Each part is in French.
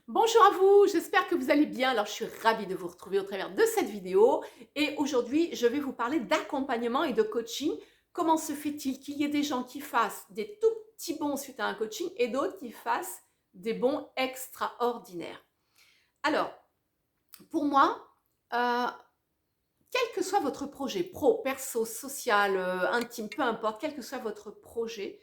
Bonjour à vous, j'espère que vous allez bien. Alors, je suis ravie de vous retrouver au travers de cette vidéo. Et aujourd'hui, je vais vous parler d'accompagnement et de coaching. Comment se fait-il qu'il y ait des gens qui fassent des tout petits bons suite à un coaching et d'autres qui fassent des bons extraordinaires? Alors, pour moi, euh, quel que soit votre projet, pro, perso, social, intime, peu importe, quel que soit votre projet,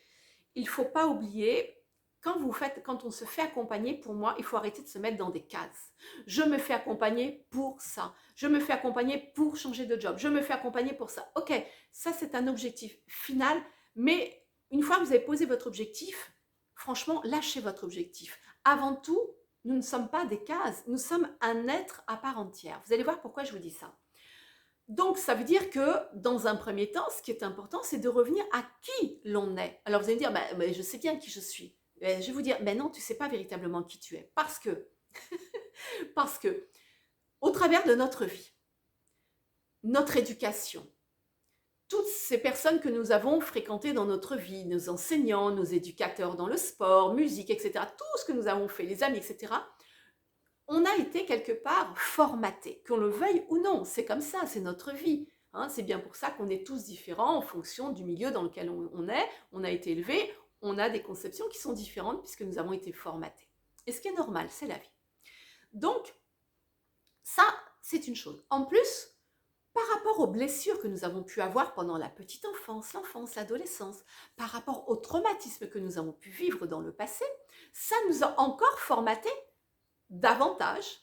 il ne faut pas oublier, quand on se fait accompagner, pour moi, il faut arrêter de se mettre dans des cases. Je me fais accompagner pour ça. Je me fais accompagner pour changer de job. Je me fais accompagner pour ça. Ok, ça c'est un objectif final, mais une fois que vous avez posé votre objectif, franchement, lâchez votre objectif. Avant tout, nous ne sommes pas des cases, nous sommes un être à part entière. Vous allez voir pourquoi je vous dis ça. Donc, ça veut dire que, dans un premier temps, ce qui est important, c'est de revenir à qui l'on est. Alors, vous allez me dire, bah, je sais bien qui je suis. Je vais vous dire, non, tu ne sais pas véritablement qui tu es. Parce que, au travers de notre vie, notre éducation, toutes ces personnes que nous avons fréquentées dans notre vie, nos enseignants, nos éducateurs dans le sport, musique, etc., tout ce que nous avons fait, les amis, etc., on a été quelque part formaté, qu'on le veuille ou non, c'est comme ça, c'est notre vie. Hein, c'est bien pour ça qu'on est tous différents en fonction du milieu dans lequel on est, on a été élevé, on a des conceptions qui sont différentes puisque nous avons été formatés. Et ce qui est normal, c'est la vie. Donc, ça, c'est une chose. En plus, par rapport aux blessures que nous avons pu avoir pendant la petite enfance, l'enfance, l'adolescence, par rapport aux traumatismes que nous avons pu vivre dans le passé, ça nous a encore formatés davantage.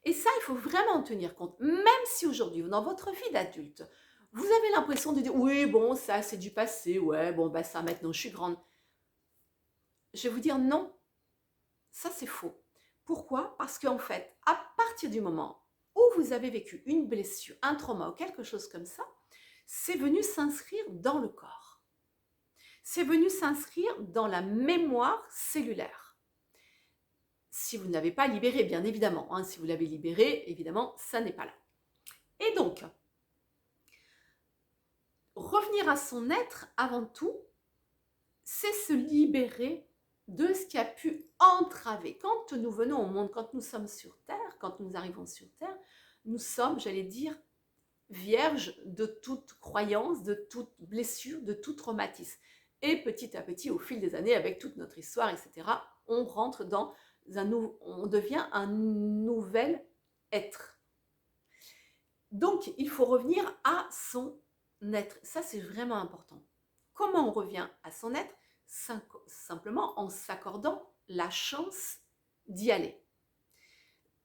Et ça, il faut vraiment en tenir compte. Même si aujourd'hui, dans votre vie d'adulte, vous avez l'impression de dire, oui, bon, ça, c'est du passé, ouais, bon, bah ça, maintenant, je suis grande. Je vais vous dire non, ça, c'est faux. Pourquoi? Parce qu'en fait, à partir du moment où vous avez vécu une blessure, un trauma ou quelque chose comme ça, c'est venu s'inscrire dans le corps. C'est venu s'inscrire dans la mémoire cellulaire. Si vous ne l'avez pas libéré, bien évidemment, hein, si vous l'avez libéré, évidemment, ça n'est pas là. Et donc, revenir à son être, avant tout, c'est se libérer de ce qui a pu entraver. Quand nous venons au monde, quand nous sommes sur Terre, quand nous arrivons sur Terre, nous sommes, j'allais dire, vierges de toute croyance, de toute blessure, de tout traumatisme. Et petit à petit, au fil des années, avec toute notre histoire, etc., on rentre dans on devient un nouvel être. Donc, il faut revenir à son être. Ça, c'est vraiment important. Comment on revient à son être? Simplement en s'accordant la chance d'y aller.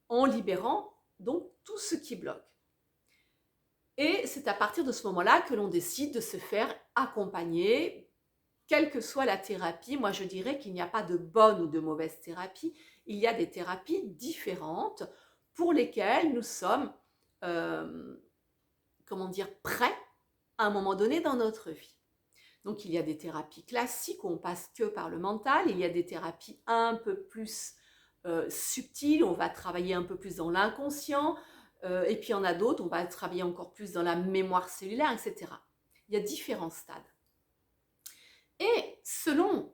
En libérant donc tout ce qui bloque. Et c'est à partir de ce moment-là que l'on décide de se faire accompagner, quelle que soit la thérapie. Moi, je dirais qu'il n'y a pas de bonne ou de mauvaise thérapie. Il y a des thérapies différentes pour lesquelles nous sommes prêts à un moment donné dans notre vie. Donc, il y a des thérapies classiques où on passe que par le mental. Il y a des thérapies un peu plus subtiles, on va travailler un peu plus dans l'inconscient. Et puis, il y en a d'autres, on va travailler encore plus dans la mémoire cellulaire, etc. Il y a différents stades. Et selon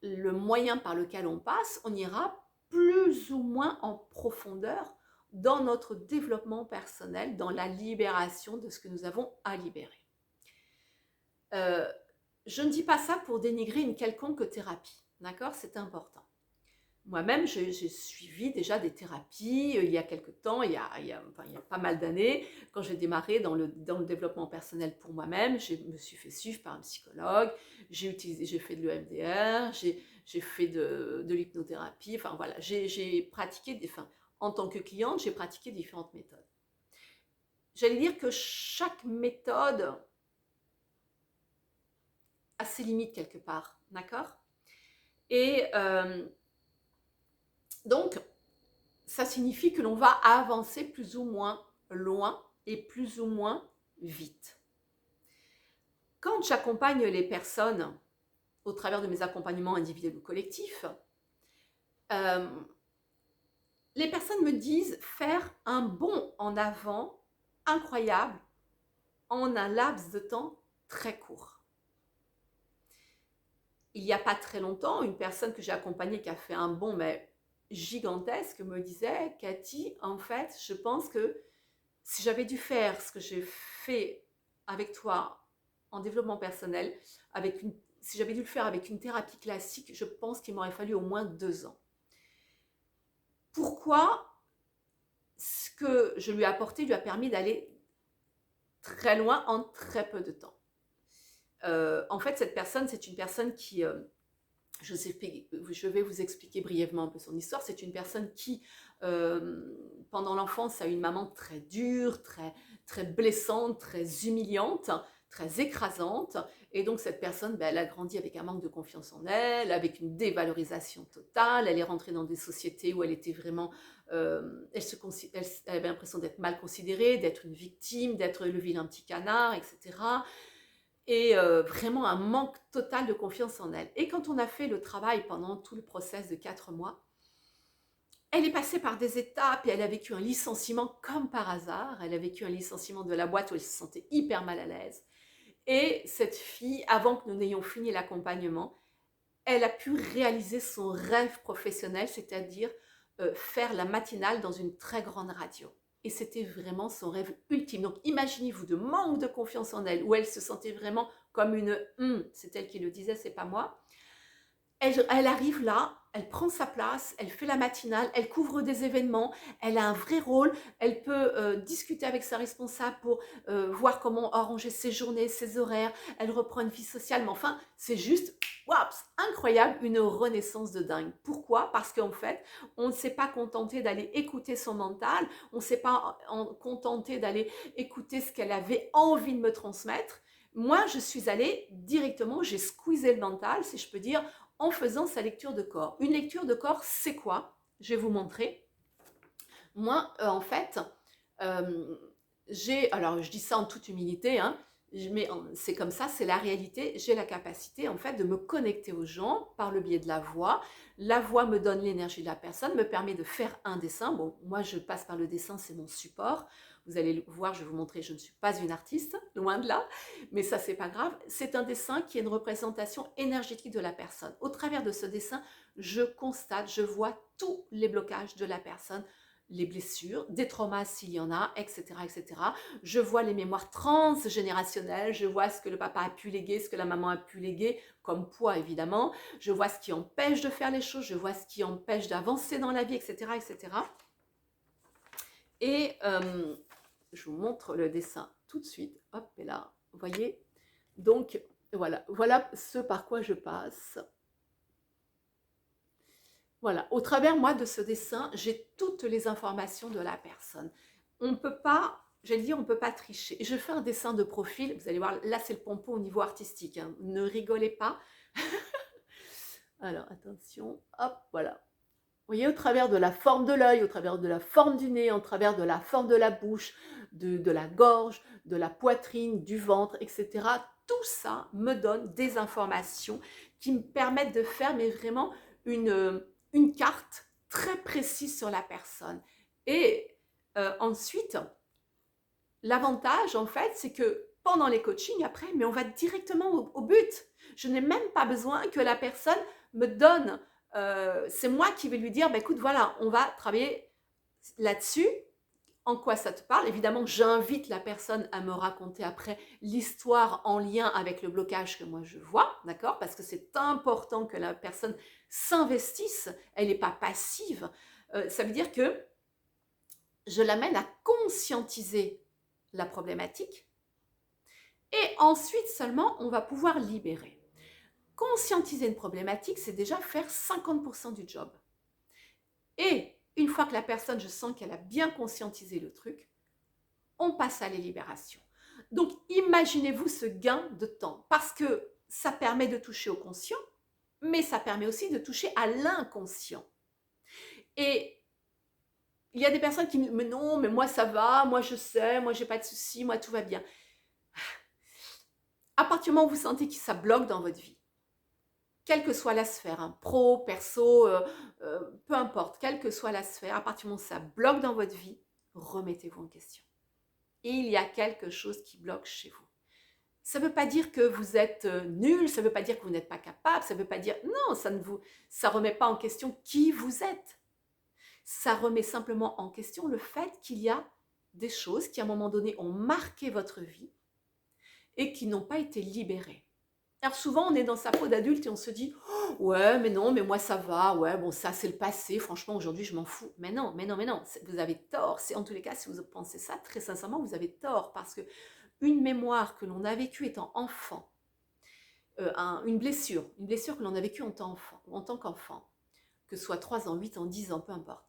le moyen par lequel on passe, on ira plus ou moins en profondeur dans notre développement personnel, dans la libération de ce que nous avons à libérer. Je ne dis pas ça pour dénigrer une quelconque thérapie, d'accord? C'est important. Moi-même, j'ai suivi déjà des thérapies il y a quelque temps, il y a pas mal d'années, quand j'ai démarré dans le développement personnel pour moi-même, je me suis fait suivre par un psychologue, j'ai fait de l'EMDR, j'ai fait de l'hypnothérapie, enfin voilà, j'ai pratiqué, en tant que cliente, j'ai pratiqué différentes méthodes. J'allais dire que chaque méthode a ses limites quelque part, d'accord? Et donc, ça signifie que l'on va avancer plus ou moins loin et plus ou moins vite. Quand j'accompagne les personnes au travers de mes accompagnements individuels ou collectifs, les personnes me disent faire un bond en avant incroyable en un laps de temps très court. Il n'y a pas très longtemps, une personne que j'ai accompagnée qui a fait un bond, mais gigantesque me disait, Cathy, en fait, je pense que si j'avais dû faire ce que j'ai fait avec toi en développement personnel, si j'avais dû le faire avec une thérapie classique, je pense qu'il m'aurait fallu au moins 2 ans. Pourquoi? Ce que je lui ai apporté lui a permis d'aller très loin en très peu de temps. En fait, cette personne, c'est une personne qui, je vais vous expliquer brièvement un peu son histoire. C'est une personne qui, pendant l'enfance, a eu une maman très dure, très, très blessante, très humiliante, très écrasante. Et donc, cette personne, ben, elle a grandi avec un manque de confiance en elle, avec une dévalorisation totale. Elle est rentrée dans des sociétés où elle était vraiment... elle avait l'impression d'être mal considérée, d'être une victime, d'être le vilain petit canard, etc. Et vraiment un manque total de confiance en elle. Et quand on a fait le travail pendant tout le process de 4 mois, elle est passée par des étapes et elle a vécu un licenciement comme par hasard. Elle a vécu un licenciement de la boîte où elle se sentait hyper mal à l'aise. Et cette fille, avant que nous n'ayons fini l'accompagnement, elle a pu réaliser son rêve professionnel, c'est-à-dire faire la matinale dans une très grande radio. Et c'était vraiment son rêve ultime. Donc imaginez-vous de manque de confiance en elle, où elle se sentait vraiment comme une c'est elle qui le disait, c'est pas moi. Elle arrive là, elle prend sa place, elle fait la matinale, elle couvre des événements, elle a un vrai rôle, elle peut discuter avec sa responsable pour voir comment arranger ses journées, ses horaires, elle reprend une vie sociale, mais enfin, c'est juste, waouh, incroyable, une renaissance de dingue. Pourquoi? Parce qu'en fait, on ne s'est pas contenté d'aller écouter son mental, on ne s'est pas contenté d'aller écouter ce qu'elle avait envie de me transmettre. Moi, je suis allée directement, j'ai squeezé le mental, si je peux dire, en faisant sa lecture de corps. Une lecture de corps, c'est quoi? Je vais vous montrer. Moi, en fait, alors je dis ça en toute humilité, hein, mais c'est comme ça, c'est la réalité. J'ai la capacité, en fait, de me connecter aux gens par le biais de la voix. La voix me donne l'énergie de la personne, me permet de faire un dessin. Bon, moi, je passe par le dessin, c'est mon support. Vous allez le voir, je vais vous montrer, je ne suis pas une artiste, loin de là, mais ça, c'est pas grave. C'est un dessin qui est une représentation énergétique de la personne. Au travers de ce dessin, je constate, je vois tous les blocages de la personne, les blessures, des traumas s'il y en a, etc., etc. Je vois les mémoires transgénérationnelles, je vois ce que le papa a pu léguer, ce que la maman a pu léguer, comme poids évidemment. Je vois ce qui empêche de faire les choses, je vois ce qui empêche d'avancer dans la vie, etc., etc. Et je vous montre le dessin tout de suite. Hop, et là, vous voyez. Donc, voilà ce par quoi je passe. Voilà, au travers, moi, de ce dessin, j'ai toutes les informations de la personne. On ne peut pas, j'allais dire, on ne peut pas tricher. Je fais un dessin de profil, vous allez voir, là, c'est le pompon au niveau artistique, hein. Ne rigolez pas. Alors, attention, hop, voilà. Vous voyez, au travers de la forme de l'œil, au travers de la forme du nez, au travers de la forme de la bouche, de la gorge, de la poitrine, du ventre, etc. Tout ça me donne des informations qui me permettent de faire, mais vraiment, une carte très précise sur la personne. Et ensuite, l'avantage, en fait, c'est que pendant les coachings, après, mais on va directement au but. Je n'ai même pas besoin que la personne me donne, c'est moi qui vais lui dire, bah, écoute, voilà, on va travailler là-dessus. En quoi ça te parle? Évidemment, j'invite la personne à me raconter après l'histoire en lien avec le blocage que moi je vois, d'accord? Parce que c'est important que la personne s'investisse, elle n'est pas passive. Ça veut dire que je l'amène à conscientiser la problématique et ensuite seulement on va pouvoir libérer. Conscientiser une problématique, c'est déjà faire 50% du job. Et une fois que la personne, je sens qu'elle a bien conscientisé le truc, on passe à la libération. Donc imaginez-vous ce gain de temps parce que ça permet de toucher au conscient, mais ça permet aussi de toucher à l'inconscient. Et il y a des personnes qui me disent, mais non, mais moi ça va, moi je sais, moi j'ai pas de soucis, moi tout va bien. À partir du moment où vous sentez que ça bloque dans votre vie, quelle que soit la sphère, hein, pro, perso, peu importe, quelle que soit la sphère, à partir du moment où ça bloque dans votre vie, remettez-vous en question. Il y a quelque chose qui bloque chez vous. Ça ne veut pas dire que vous êtes nul, ça ne veut pas dire que vous n'êtes pas capable, ça ne veut pas dire... Non, ça remet pas en question qui vous êtes. ça remet simplement en question le fait qu'il y a des choses qui, à un moment donné, ont marqué votre vie et qui n'ont pas été libérées. Alors souvent, on est dans sa peau d'adulte et on se dit « Oh, ouais, mais non, mais moi ça va, ouais, bon, ça c'est le passé, franchement, aujourd'hui, je m'en fous. » Mais non, mais non, mais non, vous avez tort. En tous les cas, si vous pensez ça, très sincèrement, vous avez tort parce que une mémoire que l'on a vécue étant enfant, une blessure que l'on a vécue en tant qu'enfant, que ce soit 3 ans, 8 ans, 10 ans, peu importe.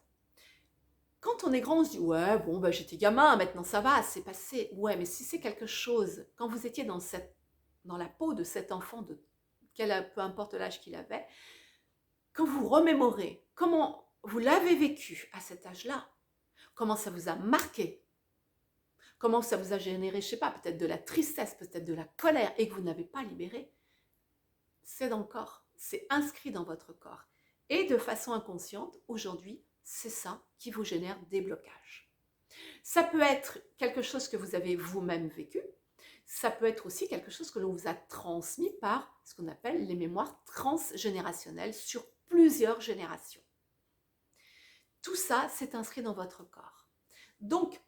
Quand on est grand, on se dit « Ouais, bon, bah, j'étais gamin, maintenant ça va, c'est passé. » Ouais, mais si c'est quelque chose, quand vous étiez dans la peau de cet enfant, peu importe l'âge qu'il avait, quand vous remémorez comment vous l'avez vécu à cet âge-là, comment ça vous a marqué, comment ça vous a généré, je ne sais pas, peut-être de la tristesse, peut-être de la colère, et que vous n'avez pas libéré, c'est dans le corps, c'est inscrit dans votre corps. Et de façon inconsciente, aujourd'hui, c'est ça qui vous génère des blocages. Ça peut être quelque chose que vous avez vous-même vécu, ça peut être aussi quelque chose que l'on vous a transmis par ce qu'on appelle les mémoires transgénérationnelles sur plusieurs générations. Tout ça, c'est inscrit dans votre corps. Donc,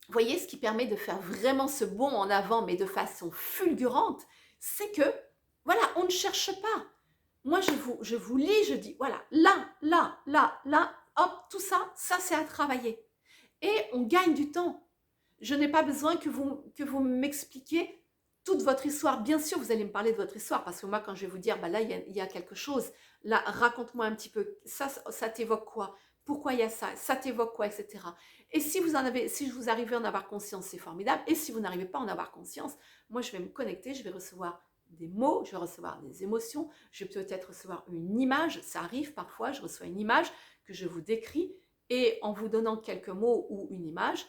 voyez, ce qui permet de faire vraiment ce bond en avant, mais de façon fulgurante, c'est que, voilà, on ne cherche pas. Moi, je vous lis, je dis, voilà, là, hop, tout ça c'est à travailler. Et on gagne du temps. Je n'ai pas besoin que vous m'expliquiez toute votre histoire. Bien sûr, vous allez me parler de votre histoire, parce que moi, quand je vais vous dire, bah là, il y a quelque chose, là, raconte-moi un petit peu, ça t'évoque quoi? Pourquoi il y a ça? Ça t'évoque quoi? Etc. Et si vous arrivez à en avoir conscience, c'est formidable. Et si vous n'arrivez pas à en avoir conscience, moi, je vais me connecter, je vais recevoir des mots, je vais recevoir des émotions, je vais peut-être recevoir une image, ça arrive parfois, je reçois une image que je vous décris, et en vous donnant quelques mots ou une image,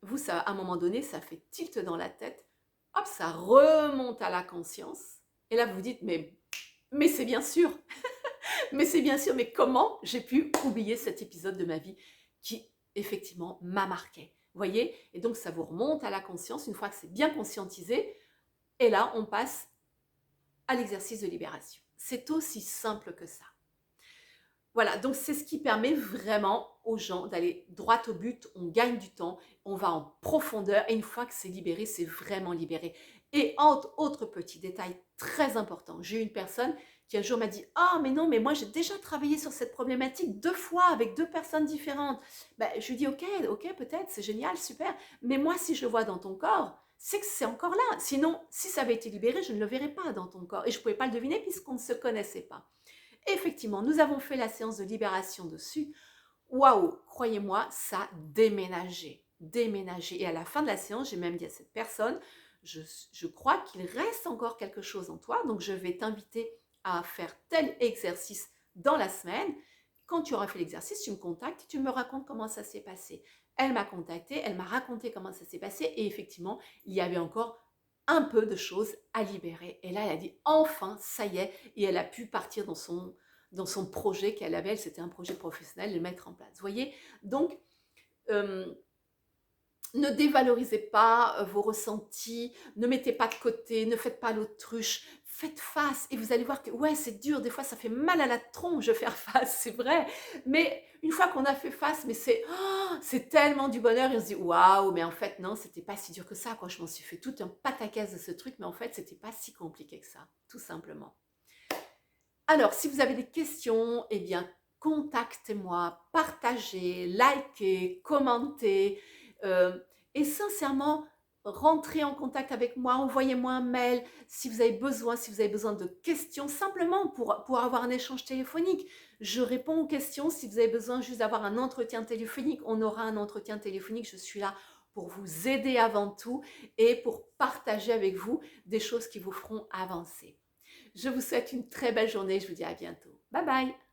vous, ça, à un moment donné, ça fait tilt dans la tête, hop, ça remonte à la conscience, et là, vous vous dites, mais c'est bien sûr, mais c'est bien sûr, mais comment j'ai pu oublier cet épisode de ma vie qui, effectivement, m'a marqué, voyez? Et donc, ça vous remonte à la conscience, une fois que c'est bien conscientisé, et là, on passe à l'exercice de libération. C'est aussi simple que ça. Voilà, donc c'est ce qui permet vraiment aux gens d'aller droit au but, on gagne du temps, on va en profondeur, et une fois que c'est libéré, c'est vraiment libéré. Et autre petit détail très important, j'ai eu une personne qui un jour m'a dit « Ah, mais non, mais moi j'ai déjà travaillé sur cette problématique 2 fois avec 2 personnes différentes. » Je lui dis « Ok, peut-être, c'est génial, super, mais moi si je le vois dans ton corps, c'est que c'est encore là. Sinon, si ça avait été libéré, je ne le verrais pas dans ton corps. » Et je ne pouvais pas le deviner puisqu'on ne se connaissait pas. Effectivement, nous avons fait la séance de libération dessus. Waouh, croyez-moi, ça a déménagé. Et à la fin de la séance, j'ai même dit à cette personne, je crois qu'il reste encore quelque chose en toi, donc je vais t'inviter à faire tel exercice dans la semaine. Quand tu auras fait l'exercice, tu me contactes et tu me racontes comment ça s'est passé. Elle m'a contacté, elle m'a raconté comment ça s'est passé, et effectivement, il y avait encore un peu de choses à libérer. Et là, elle a dit enfin, ça y est, et elle a pu partir dans son projet qu'elle avait. C'était un projet professionnel, le mettre en place. Vous voyez? Donc, ne dévalorisez pas vos ressentis, ne mettez pas de côté, ne faites pas l'autruche, faites face et vous allez voir que ouais, c'est dur, des fois ça fait mal à la tronche de faire face, c'est vrai, mais une fois qu'on a fait face, mais c'est tellement du bonheur et on se dit waouh, mais en fait non, c'était pas si dur que ça, quoi. Je m'en suis fait tout un pataquès de ce truc, mais en fait c'était pas si compliqué que ça, tout simplement. Alors, si vous avez des questions, eh bien, contactez-moi, partagez, likez, commentez. Et sincèrement, rentrez en contact avec moi, envoyez-moi un mail si vous avez besoin de questions, simplement pour avoir un échange téléphonique. Je réponds aux questions. Si vous avez besoin juste d'avoir un entretien téléphonique, on aura un entretien téléphonique. Je suis là pour vous aider avant tout et pour partager avec vous des choses qui vous feront avancer. Je vous souhaite une très belle journée. Je vous dis à bientôt. Bye bye!